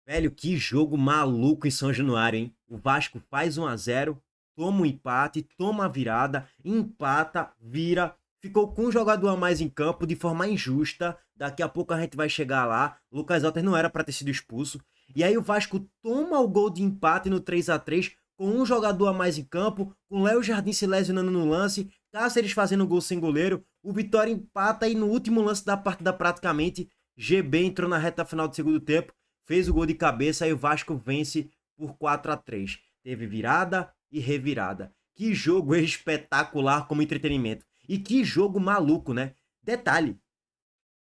Velho, que jogo maluco em São Januário, hein? O Vasco faz 1 a 0, toma um empate, toma a virada, empata, vira, ficou com um jogador a mais em campo de forma injusta. Daqui a pouco a gente vai chegar lá. Lucas Alter não era para ter sido expulso. E aí o Vasco toma o gol de empate no 3 a 3 com um jogador a mais em campo, com Léo Jardim se lesionando no lance, Cáceres fazendo gol sem goleiro, o Vitória empata e no último lance da partida praticamente, GB entrou na reta final do segundo tempo, fez o gol de cabeça e o Vasco vence por 4 a 3. Teve virada e revirada. Que jogo espetacular como entretenimento. E que jogo maluco, né? Detalhe,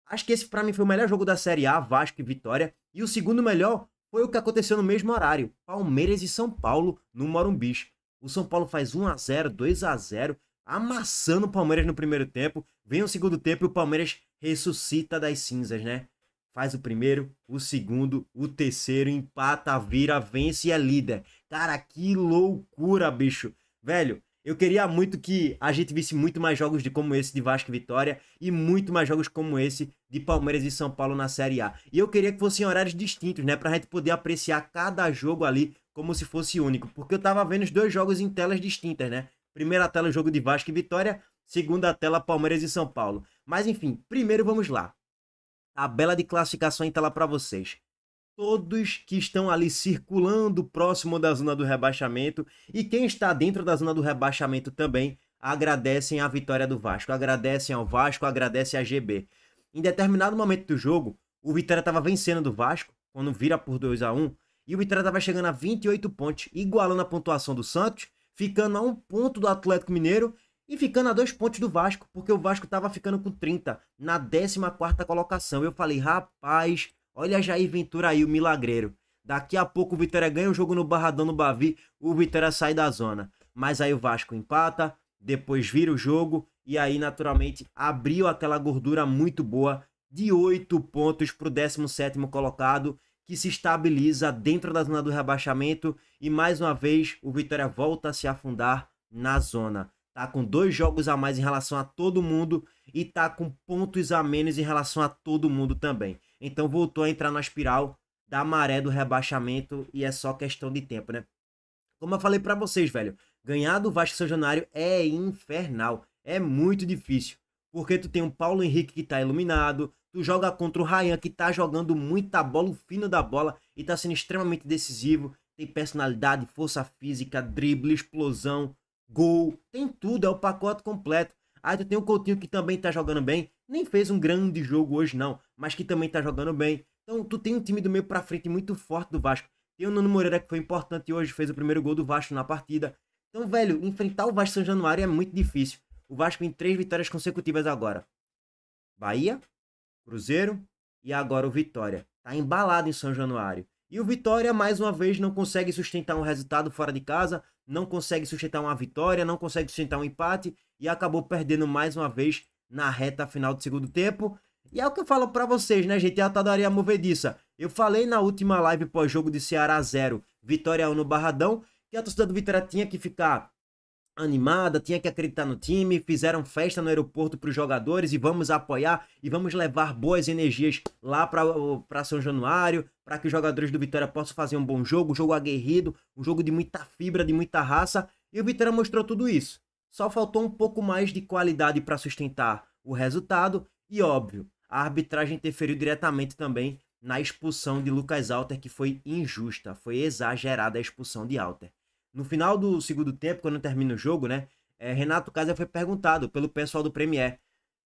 acho que esse pra mim foi o melhor jogo da Série A, Vasco e Vitória. E o segundo melhor foi o que aconteceu no mesmo horário. Palmeiras e São Paulo no Morumbi. O São Paulo faz 1 a 0, 2 a 0, amassando o Palmeiras no primeiro tempo. Vem o segundo tempo e o Palmeiras ressuscita das cinzas, né? Faz o primeiro, o segundo, o terceiro, empata, vira, vence e é líder. Cara, que loucura, bicho. Velho, eu queria muito que a gente visse muito mais jogos de como esse de Vasco e Vitória e muito mais jogos como esse de Palmeiras e São Paulo na Série A. E eu queria que fossem horários distintos, né? Pra gente poder apreciar cada jogo ali como se fosse único. Porque eu tava vendo os dois jogos em telas distintas, né? Primeira tela o jogo de Vasco e Vitória, segunda tela Palmeiras e São Paulo. Mas enfim, primeiro vamos lá. Tabela de classificação em tela para vocês. Todos que estão ali circulando próximo da zona do rebaixamento e quem está dentro da zona do rebaixamento também agradecem a vitória do Vasco, agradecem ao Vasco, agradecem a GB. Em determinado momento do jogo, o Vitória estava vencendo do Vasco, quando vira por 2 a 1, e o Vitória estava chegando a 28 pontos, igualando a pontuação do Santos, ficando a 1 ponto do Atlético Mineiro e ficando a 2 pontos do Vasco, porque o Vasco estava ficando com 30 na 14ª colocação. Eu falei, rapaz, olha Jair Ventura aí, o milagreiro. Daqui a pouco o Vitória ganha o jogo no Barradão, no Bavi, o Vitória sai da zona. Mas aí o Vasco empata, depois vira o jogo e aí naturalmente abriu aquela gordura muito boa de 8 pontos para o 17º colocado, que se estabiliza dentro da zona do rebaixamento e mais uma vez o Vitória volta a se afundar na zona. Tá com 2 jogos a mais em relação a todo mundo e tá com pontos a menos em relação a todo mundo também. Então voltou a entrar na espiral da maré do rebaixamento e é só questão de tempo, né? Como eu falei pra vocês, velho, ganhar do Vasco São Januário é infernal, é muito difícil. Porque tu tem um Paulo Henrique que tá iluminado, tu joga contra o Ryan que tá jogando muita bola, o fino da bola e tá sendo extremamente decisivo, tem personalidade, força física, drible, explosão, gol, tem tudo, é o pacote completo. Aí tu tem o Coutinho que também tá jogando bem, nem fez um grande jogo hoje não, mas que também tá jogando bem. Então tu tem um time do meio pra frente muito forte do Vasco. Tem o Nuno Moreira que foi importante hoje, fez o primeiro gol do Vasco na partida. Então, velho, enfrentar o Vasco São Januário é muito difícil. O Vasco tem 3 vitórias consecutivas agora. Bahia, Cruzeiro e agora o Vitória. Tá embalado em São Januário. E o Vitória, mais uma vez, não consegue sustentar um resultado fora de casa, não consegue sustentar uma vitória, não consegue sustentar um empate e acabou perdendo mais uma vez na reta final do segundo tempo. E é o que eu falo pra vocês, né, gente? É a tadaria movediça. Eu falei na última live pós-jogo de Ceará 0, Vitória 1 no Barradão, que a torcida do Vitória tinha que ficar animada, tinha que acreditar no time, fizeram festa no aeroporto para os jogadores e vamos apoiar e vamos levar boas energias lá para São Januário, para que os jogadores do Vitória possam fazer um bom jogo aguerrido, um jogo de muita fibra, de muita raça, e o Vitória mostrou tudo isso. Só faltou um pouco mais de qualidade para sustentar o resultado e, óbvio, a arbitragem interferiu diretamente também na expulsão de Lucas Alter, que foi injusta, foi exagerada a expulsão de Alter. No final do segundo tempo, quando termina o jogo, né? Renato Kaiser foi perguntado pelo pessoal do Premier.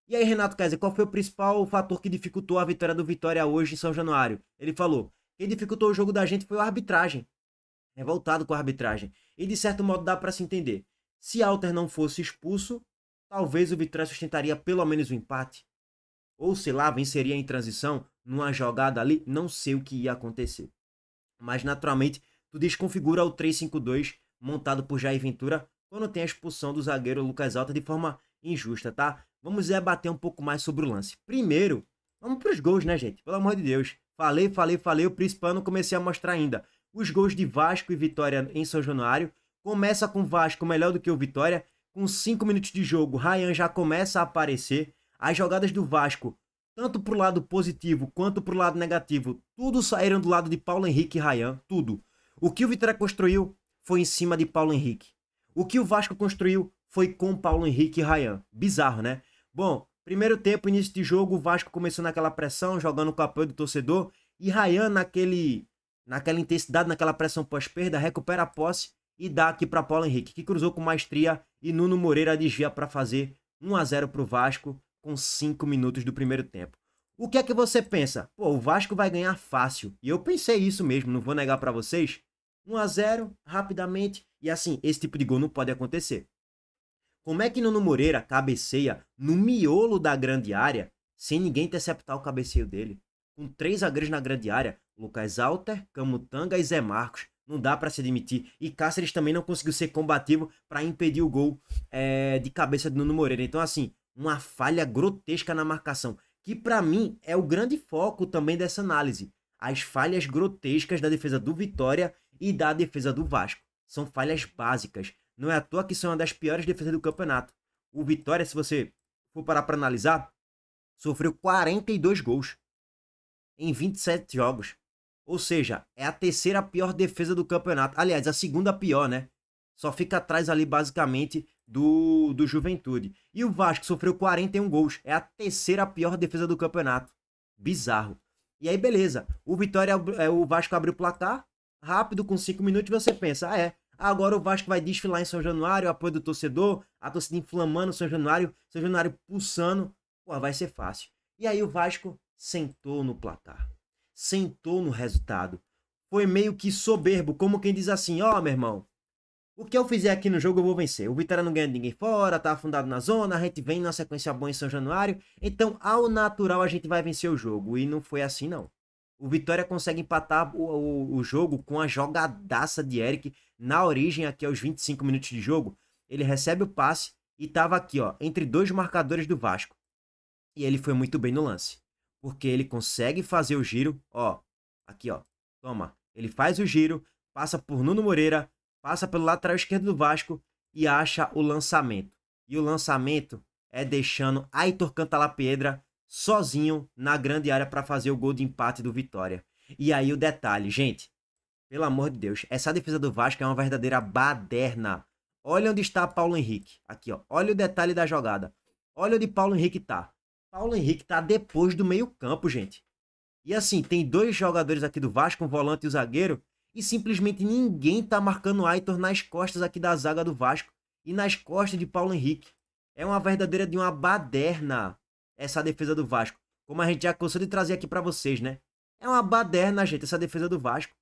E aí, Renato Kaiser, qual foi o principal fator que dificultou a vitória do Vitória hoje em São Januário? Ele falou, quem dificultou o jogo da gente foi a arbitragem. Revoltado com a arbitragem. E de certo modo dá para se entender. Se Alter não fosse expulso, talvez o Vitória sustentaria pelo menos o empate. Ou sei lá, venceria em transição, numa jogada ali, não sei o que ia acontecer. Mas naturalmente tu desconfigura o 3-5-2 montado por Jair Ventura quando tem a expulsão do zagueiro Lucas Alter de forma injusta, tá? Vamos debater um pouco mais sobre o lance. Primeiro, vamos pros gols, né, gente? Pelo amor de Deus. Falei, o principal eu não comecei a mostrar ainda. Os gols de Vasco e Vitória em São Januário. Começa com o Vasco melhor do que o Vitória. Com 5 minutos de jogo, Ryan já começa a aparecer. As jogadas do Vasco tanto pro lado positivo quanto pro lado negativo, tudo saíram do lado de Paulo Henrique e Ryan, tudo. O que o Vitória construiu foi em cima de Paulo Henrique. O que o Vasco construiu foi com Paulo Henrique e Ryan. Bizarro, né? Bom, primeiro tempo, início de jogo, o Vasco começou naquela pressão, jogando com o apoio do torcedor, e Ryan naquela intensidade, naquela pressão pós-perda, recupera a posse e dá aqui para Paulo Henrique, que cruzou com maestria e Nuno Moreira desvia para fazer 1-0 pro Vasco com 5 minutos do primeiro tempo. O que é que você pensa? Pô, o Vasco vai ganhar fácil. E eu pensei isso mesmo, não vou negar para vocês. 1-0, rapidamente, e assim, esse tipo de gol não pode acontecer. Como é que Nuno Moreira cabeceia no miolo da grande área sem ninguém interceptar o cabeceio dele? Com 3 zagueiros na grande área, Lucas Alter, Camutanga e Zé Marcos. Não dá para se admitir. E Cáceres também não conseguiu ser combativo para impedir o gol de cabeça de Nuno Moreira. Então, assim, uma falha grotesca na marcação, que para mim é o grande foco também dessa análise. As falhas grotescas da defesa do Vitória e da defesa do Vasco. São falhas básicas. Não é à toa que são uma das piores defesas do campeonato. O Vitória, se você for parar para analisar, sofreu 42 gols em 27 jogos. Ou seja, é a terceira pior defesa do campeonato. Aliás, a segunda pior, né? Só fica atrás ali, basicamente, do Juventude. E o Vasco sofreu 41 gols. É a terceira pior defesa do campeonato. Bizarro. E aí, beleza. O Vasco abriu o placar rápido, com 5 minutos, e você pensa, agora o Vasco vai desfilar em São Januário, apoio do torcedor, a torcida inflamando São Januário pulsando. Pô, vai ser fácil. E aí o Vasco sentou no placar. Sentou no resultado. Foi meio que soberbo, como quem diz assim, meu irmão, o que eu fizer aqui no jogo eu vou vencer. O Vitória não ganha de ninguém fora, tá afundado na zona, a gente vem na sequência boa em São Januário, então ao natural a gente vai vencer o jogo. E não foi assim não. O Vitória consegue empatar o jogo com a jogadaça de Eric na origem, aqui aos 25 minutos de jogo. Ele recebe o passe e tava aqui, entre 2 marcadores do Vasco. E ele foi muito bem no lance. Porque ele consegue fazer o giro, aqui, toma. Ele faz o giro, passa por Nuno Moreira, passa pelo lateral esquerdo do Vasco e acha o lançamento. E o lançamento é deixando Aitor Cantalapiedra sozinho na grande área para fazer o gol de empate do Vitória. E aí o detalhe, gente, pelo amor de Deus, essa defesa do Vasco é uma verdadeira baderna. Olha onde está Paulo Henrique, aqui, olha o detalhe da jogada. Olha onde Paulo Henrique tá. Paulo Henrique tá depois do meio campo, gente. E assim, tem 2 jogadores aqui do Vasco, um volante e o zagueiro, e simplesmente ninguém tá marcando o Aitor nas costas aqui da zaga do Vasco e nas costas de Paulo Henrique. É uma verdadeira de uma baderna essa defesa do Vasco. Como a gente já cansou de trazer aqui para vocês, né? É uma baderna, gente, essa defesa do Vasco.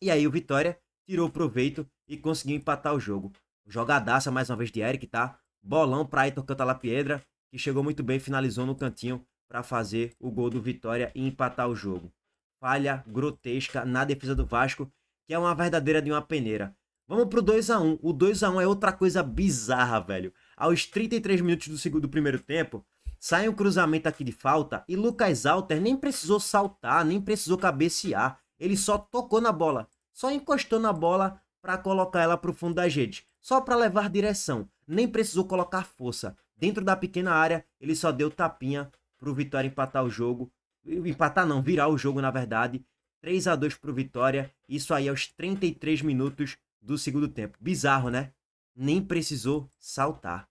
E aí o Vitória tirou proveito e conseguiu empatar o jogo. Jogadaça mais uma vez de Eric, tá? Bolão para Aitor Cantalapiedra, que chegou muito bem, finalizou no cantinho para fazer o gol do Vitória e empatar o jogo. Falha grotesca na defesa do Vasco, que é uma verdadeira de uma peneira. Vamos pro 2-1. O 2-1 é outra coisa bizarra, velho. Aos 33 minutos do primeiro tempo, sai um cruzamento aqui de falta e Lucas Alter nem precisou saltar, nem precisou cabecear. Ele só tocou na bola, só encostou na bola para colocar ela pro fundo da rede. Só para levar direção, nem precisou colocar força. Dentro da pequena área, ele só deu tapinha pro Vitória empatar o jogo. Empatar não, virar o jogo na verdade. 3-2 pro Vitória. Isso aí aos 33 minutos do segundo tempo. Bizarro, né? Nem precisou saltar.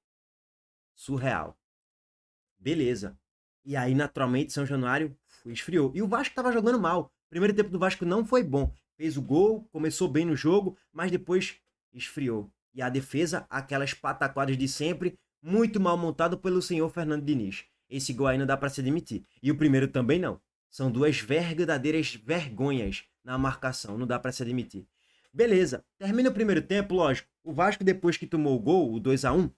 Surreal. Beleza. E aí, naturalmente, São Januário esfriou. E o Vasco tava jogando mal. O primeiro tempo do Vasco não foi bom. Fez o gol, começou bem no jogo, mas depois esfriou. E a defesa, aquelas pataquadas de sempre, muito mal montado pelo senhor Fernando Diniz. Esse gol aí não dá para se admitir. E o primeiro também não. São 2 verdadeiras vergonhas na marcação, não dá para se admitir. Beleza, termina o primeiro tempo, lógico. O Vasco, depois que tomou o gol, o 2-1,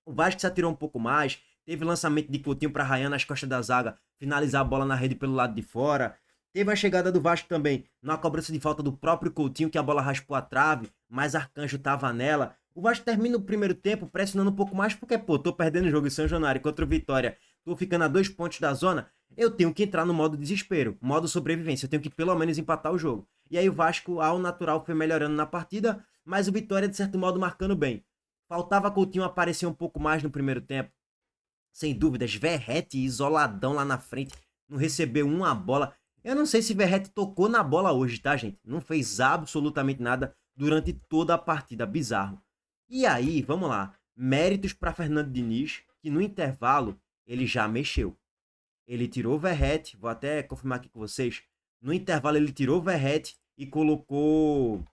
o Vasco se atirou um pouco mais, teve lançamento de Coutinho para Ryan nas costas da zaga, finalizar a bola na rede pelo lado de fora. Teve a chegada do Vasco também, na cobrança de falta do próprio Coutinho, que a bola raspou a trave, mas Arcanjo tava nela. O Vasco termina o primeiro tempo pressionando um pouco mais, porque, tô perdendo o jogo em São Januário contra o Vitória, tô ficando a 2 pontos da zona, eu tenho que entrar no modo desespero, modo sobrevivência, eu tenho que pelo menos empatar o jogo. E aí o Vasco, ao natural, foi melhorando na partida, mas o Vitória, de certo modo, marcando bem. Faltava Coutinho aparecer um pouco mais no primeiro tempo. sem dúvidas, Verratti isoladão lá na frente, não recebeu uma bola. Eu não sei se Verratti tocou na bola hoje, tá, gente? Não fez absolutamente nada durante toda a partida, bizarro. E aí, vamos lá, méritos para Fernando Diniz, que no intervalo ele já mexeu. Ele tirou o Verratti, vou até confirmar aqui com vocês. No intervalo ele tirou o Verratti e colocou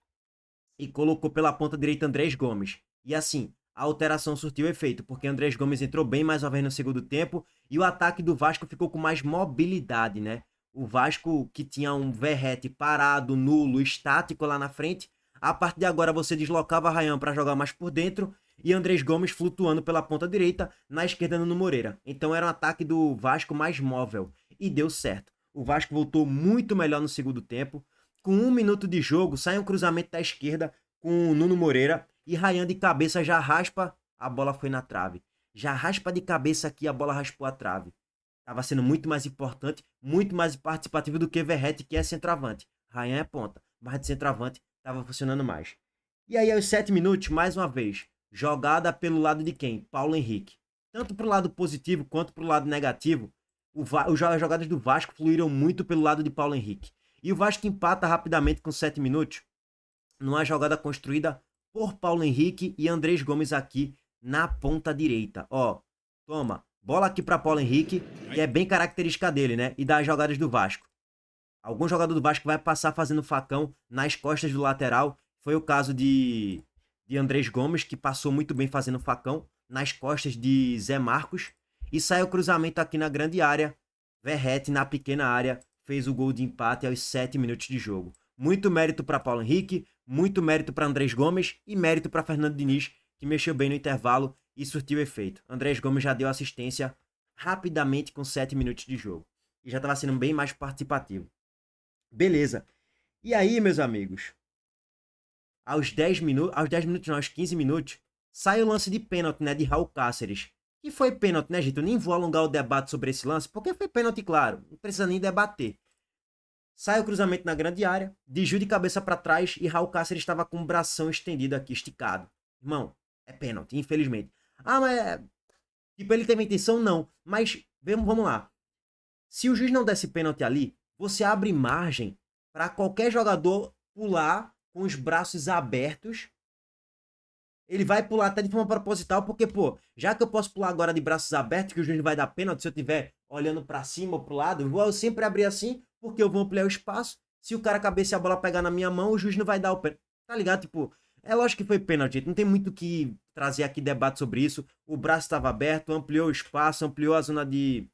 pela ponta direita Andrés Gomes. E assim, a alteração surtiu efeito, porque Andrés Gomes entrou bem mais uma vez no segundo tempo e o ataque do Vasco ficou com mais mobilidade, né? O Vasco, que tinha um Verratti parado, nulo, estático lá na frente, a partir de agora você deslocava Ryan para jogar mais por dentro e Andrés Gomes flutuando pela ponta direita, na esquerda Nuno Moreira. Então era um ataque do Vasco mais móvel e deu certo. O Vasco voltou muito melhor no segundo tempo. Com 1 minuto de jogo, sai um cruzamento da esquerda com o Nuno Moreira e Ryan de cabeça já raspa, a bola foi na trave. Já raspa de cabeça aqui, a bola raspou a trave. Tava sendo muito mais importante, muito mais participativo do que Verratti, que é centroavante. Ryan é ponta, mas de centroavante tava funcionando mais. E aí aos 7 minutos, mais uma vez, jogada pelo lado de quem? Paulo Henrique. Tanto pro lado positivo quanto pro lado negativo, as jogadas do Vasco fluíram muito pelo lado de Paulo Henrique. E o Vasco empata rapidamente com 7 minutos, numa jogada construída por Paulo Henrique e Andrés Gomes aqui na ponta direita. Ó, toma, bola aqui para Paulo Henrique, e é bem característica dele, né? E das jogadas do Vasco. Algum jogador do Vasco vai passar fazendo facão nas costas do lateral. Foi o caso de Andrés Gomes, que passou muito bem fazendo facão nas costas de Zé Marcos. E saiu o cruzamento aqui na grande área. Verratti na pequena área fez o gol de empate aos 7 minutos de jogo. Muito mérito para Paulo Henrique, muito mérito para Andrés Gomes e mérito para Fernando Diniz, que mexeu bem no intervalo e surtiu efeito. Andrés Gomes já deu assistência rapidamente com 7 minutos de jogo. E já estava sendo bem mais participativo. Beleza. E aí, meus amigos, aos 10 minutos, aos 15 minutos, sai o lance de pênalti, né, de Raul Cáceres. E foi pênalti, né, gente? Eu nem vou alongar o debate sobre esse lance, porque foi pênalti, claro. Não precisa nem debater. Sai o cruzamento na grande área, desvio de cabeça para trás e Raul Cáceres estava com o bração estendido aqui, esticado. Irmão, é pênalti, infelizmente. Ah, mas... tipo, ele teve intenção? Não. Mas, vamos lá. Se o juiz não desse pênalti ali, você abre margem para qualquer jogador pular com os braços abertos. Ele vai pular até de forma proposital, porque, pô, já que eu posso pular agora de braços abertos, que o juiz vai dar pênalti, se eu estiver olhando para cima ou pro lado, eu sempre abrir assim, porque eu vou ampliar o espaço. Se o cara cabecear a bola pegar na minha mão, o juiz não vai dar o pênalti. Tá ligado? Tipo, é lógico que foi pênalti, não tem muito o que trazer aqui debate sobre isso. O braço estava aberto, ampliou o espaço, ampliou a zona de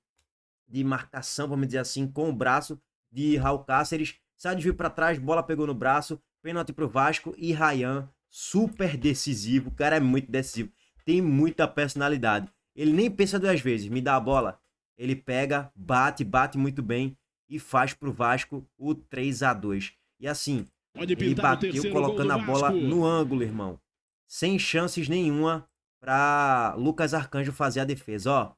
marcação, vamos dizer assim, com o braço de Raul Cáceres. Sai de vir para trás, bola pegou no braço, pênalti pro Vasco e Ryan, super decisivo, o cara é muito decisivo, tem muita personalidade. Ele nem pensa 2 vezes, me dá a bola, ele pega, bate muito bem e faz pro Vasco o 3-2. E assim, ele bateu colocando a bola no ângulo, irmão. Sem chances nenhuma para Lucas Arcanjo fazer a defesa, ó.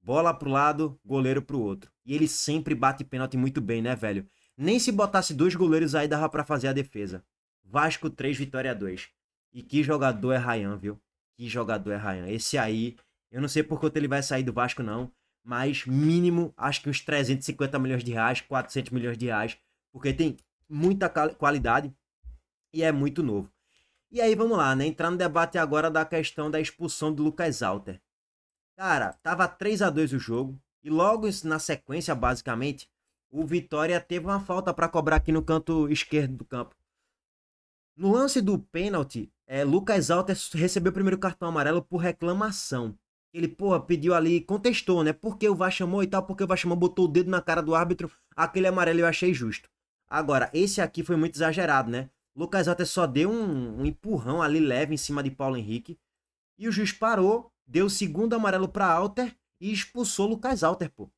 Bola pro lado, goleiro pro outro. E ele sempre bate pênalti muito bem, né, velho? Nem se botasse 2 goleiros aí dava pra fazer a defesa. Vasco 3, Vitória 2. E que jogador é Ryan, viu? Que jogador é Ryan. Esse aí, eu não sei por quanto ele vai sair do Vasco, não. Mas mínimo, acho que uns 350 milhões de reais, 400 milhões de reais. Porque tem muita qualidade e é muito novo. E aí, vamos lá, né? Entrar no debate agora da questão da expulsão do Lucas Alter. Cara, tava 3-2 o jogo. E logo na sequência, basicamente, o Vitória teve uma falta para cobrar aqui no canto esquerdo do campo. No lance do pênalti, Lucas Alter recebeu o primeiro cartão amarelo por reclamação. Ele, porra, pediu ali, contestou, né? Porque o VAR chamou e tal, porque o VAR chamou, botou o dedo na cara do árbitro. Aquele amarelo eu achei justo. Agora, esse aqui foi muito exagerado, né? Lucas Alter só deu um empurrão ali leve em cima de Paulo Henrique. E o juiz parou, deu o segundo amarelo para Alter e expulsou Lucas Alter, pô.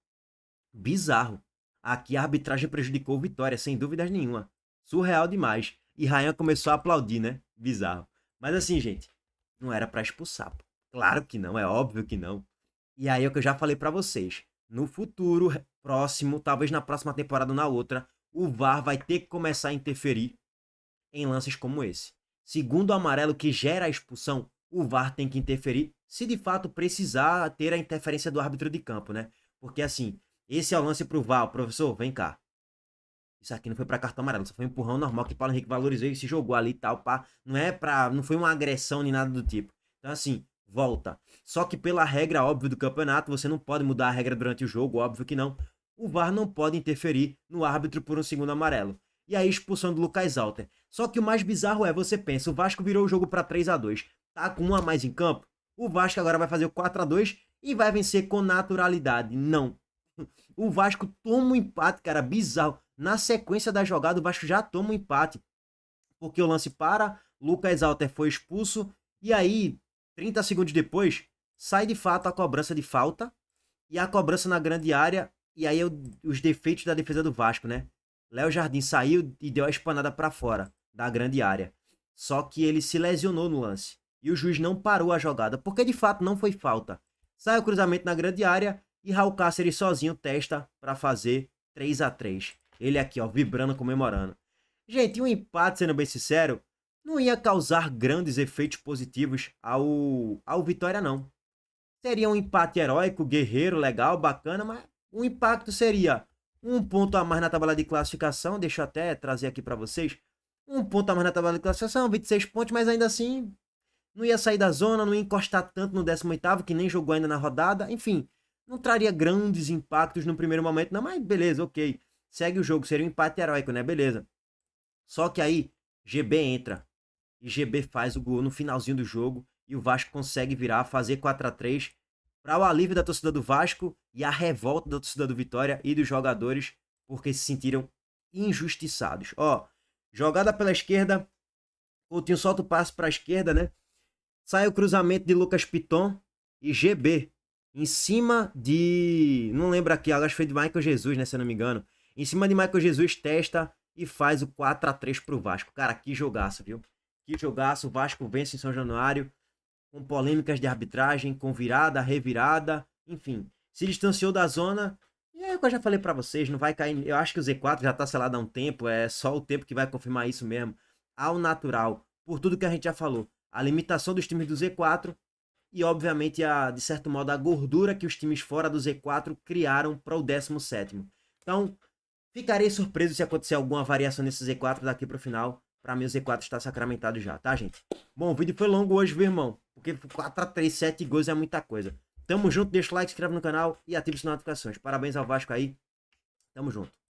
Bizarro. Aqui a arbitragem prejudicou o Vitória, sem dúvidas nenhuma. Surreal demais. E Ryan começou a aplaudir, né? Bizarro. Mas assim, gente, não era pra expulsar, pô. Claro que não, é óbvio que não. E aí é o que eu já falei pra vocês. No futuro próximo, talvez na próxima temporada ou na outra, o VAR vai ter que começar a interferir em lances como esse. Segundo o amarelo que gera a expulsão, o VAR tem que interferir se de fato precisar ter a interferência do árbitro de campo, né? Porque assim, esse é o lance pro VAR. Professor, vem cá. Isso aqui não foi pra cartão amarelo, só foi um empurrão normal que o Paulo Henrique valorizou e se jogou ali e tal, pá. Não foi uma agressão nem nada do tipo. Então assim, volta. Só que pela regra óbvia do campeonato, você não pode mudar a regra durante o jogo, óbvio que não. O VAR não pode interferir no árbitro por um segundo amarelo. E aí expulsão do Lucas Alter. Só que o mais bizarro é, você pensa, o Vasco virou o jogo pra 3-2. Tá com um a mais em campo. O Vasco agora vai fazer o 4-2 e vai vencer com naturalidade. Não. O Vasco toma um empate, cara, bizarro. Na sequência da jogada, o Vasco já toma um empate. Porque o lance para, Lucas Alter foi expulso. E aí, 30 segundos depois, sai de fato a cobrança de falta. E a cobrança na grande área. E aí os defeitos da defesa do Vasco, né? Léo Jardim saiu e deu a espanada para fora da grande área. Só que ele se lesionou no lance. E o juiz não parou a jogada, porque de fato não foi falta. Sai o cruzamento na grande área e Raul Cáceres sozinho testa para fazer 3-3. Ele aqui, ó, vibrando, comemorando. Gente, um empate, sendo bem sincero, não ia causar grandes efeitos positivos ao Vitória, não. Seria um empate heróico, guerreiro, legal, bacana, mas o impacto seria um ponto a mais na tabela de classificação. Deixa eu até trazer aqui para vocês. Um ponto a mais na tabela de classificação, 26 pontos, mas ainda assim não ia sair da zona, não ia encostar tanto no 18º, que nem jogou ainda na rodada. Enfim, não traria grandes impactos no primeiro momento, não, mas beleza, ok. Segue o jogo, seria um empate heróico, né? Beleza. Só que aí, GB entra. E GB faz o gol no finalzinho do jogo. E o Vasco consegue virar, fazer 4-3. Para o alívio da torcida do Vasco e a revolta da torcida do Vitória e dos jogadores, porque se sentiram injustiçados. Ó, jogada pela esquerda. Coutinho solta o passe para a esquerda, né? Sai o cruzamento de Lucas Piton e GB. Em cima de... Não lembro aqui, acho que foi de Michael Jesus, né? Se eu não me engano. Em cima de Michael Jesus, testa e faz o 4-3 pro Vasco. Cara, que jogaço, viu? Que jogaço. O Vasco vence em São Januário, com polêmicas de arbitragem, com virada, revirada, enfim. Se distanciou da zona. E é o que eu já falei pra vocês, não vai cair... Eu acho que o Z4 já tá selado há um tempo, é só o tempo que vai confirmar isso mesmo. Ao natural, por tudo que a gente já falou. A limitação dos times do Z4 e, obviamente, de certo modo, a gordura que os times fora do Z4 criaram para o 17º. Então, ficarei surpreso se acontecer alguma variação nesse Z4 daqui para o final. Para mim, o Z4 está sacramentado já, tá, gente? Bom, o vídeo foi longo hoje, viu, irmão? Porque 4-3, 7 gols é muita coisa. Tamo junto, deixa o like, se inscreve no canal e ativa as notificações. Parabéns ao Vasco aí. Tamo junto.